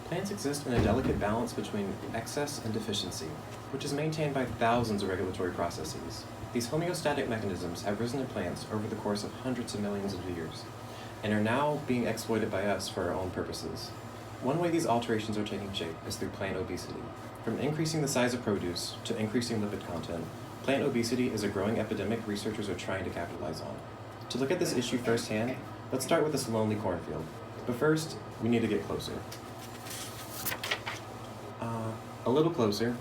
Plants exist in a delicate balance between excess and deficiency, which is maintained by thousands of regulatory processes. These homeostatic mechanisms have risen in plants over the course of hundreds of millions of years, and are now being exploited by us for our own purposes. One way these alterations are taking shape is through plant obesity. From increasing the size of produce to increasing lipid content, plant obesity is a growing epidemic researchers are trying to capitalize on. To look at this issue firsthand, let's start with this lonely cornfield. But first, we need to get closer. A little closer.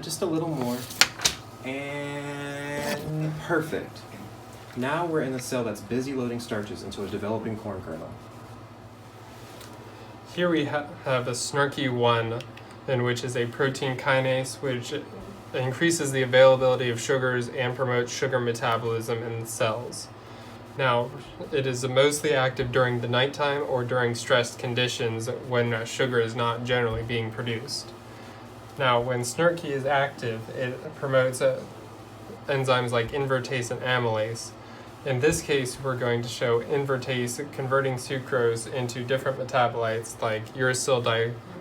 Just a little more. And perfect. Now we're in a cell that's busy loading starches into a developing corn kernel. Here we have a SNRK1, in which is a protein kinase which increases the availability of sugars and promotes sugar metabolism in the cells. Now, it is mostly active during the nighttime or during stressed conditions when sugar is not generally being produced. Now, when SNRK is active, it promotes enzymes like invertase and amylase. In this case, we're going to show invertase converting sucrose into different metabolites like uracil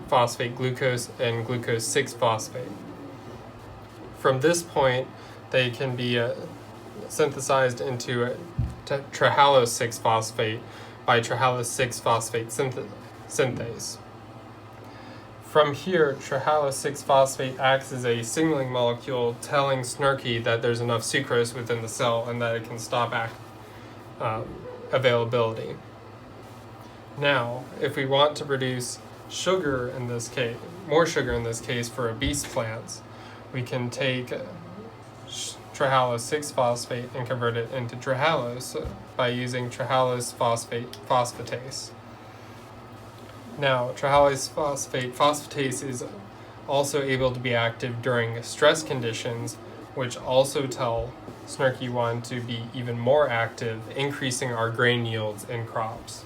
diphosphate glucose and glucose 6-phosphate. From this point, they can be synthesized into trehalose 6-phosphate by trehalose 6-phosphate synthase. From here, trehalose 6-phosphate acts as a signaling molecule telling SNRK that there's enough sucrose within the cell and that it can stop availability. Now, if we want to produce sugar in this case, more sugar in this case for obese plants, we can take trehalose 6-phosphate and convert it into trehalose by using trehalose phosphate phosphatase. Now, trehalose phosphate phosphatase is also able to be active during stress conditions, which also tell SNRK1 to be even more active, increasing our grain yields in crops.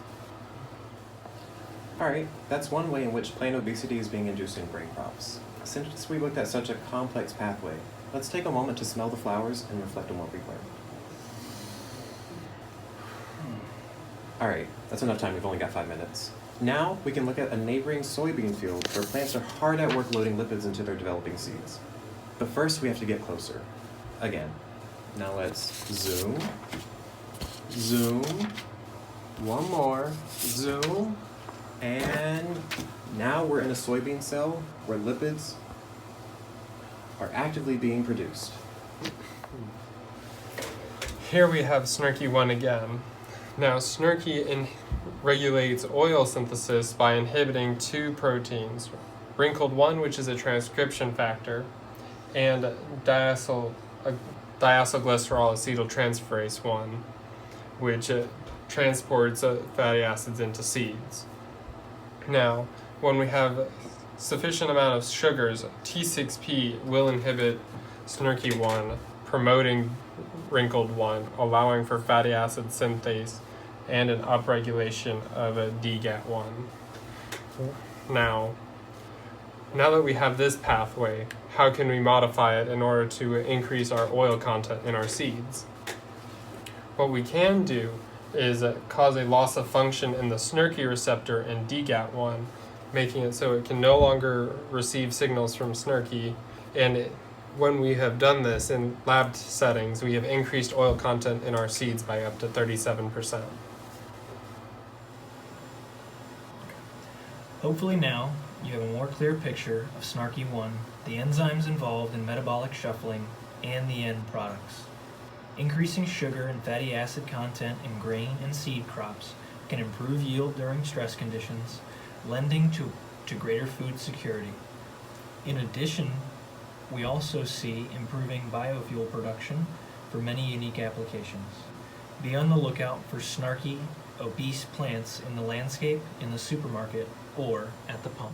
Alright, that's one way in which plant obesity is being induced in grain crops. Since we looked at such a complex pathway, let's take a moment to smell the flowers and reflect on what we've learned. Alright, that's enough time, we've only got 5 minutes. Now, we can look at a neighboring soybean field where plants are hard at work loading lipids into their developing seeds. But first, we have to get closer. Again. Now let's zoom, zoom, one more, zoom, and now we're in a soybean cell where lipids are actively being produced. Here we have SNRK1 again. Now, SNRK regulates oil synthesis by inhibiting two proteins, wrinkled 1, which is a transcription factor, and diacylglycerol acetyltransferase 1, which transports fatty acids into seeds. Now, when we have sufficient amount of sugars, T6P will inhibit SNRK1, promoting wrinkled 1, allowing for fatty acid synthase and an upregulation of a DGAT1. Now that we have this pathway, how can we modify it in order to increase our oil content in our seeds? What we can do is cause a loss of function in the SNRK receptor in DGAT1, making it so it can no longer receive signals from SNRK, and when we have done this in lab settings, we have increased oil content in our seeds by up to 37%. Hopefully now, you have a more clear picture of SNRK1, the enzymes involved in metabolic shuffling, and the end products. Increasing sugar and fatty acid content in grain and seed crops can improve yield during stress conditions, lending to greater food security. In addition, we also see improving biofuel production for many unique applications. Be on the lookout for SNRK obese plants in the landscape, in the supermarket, or at the pump.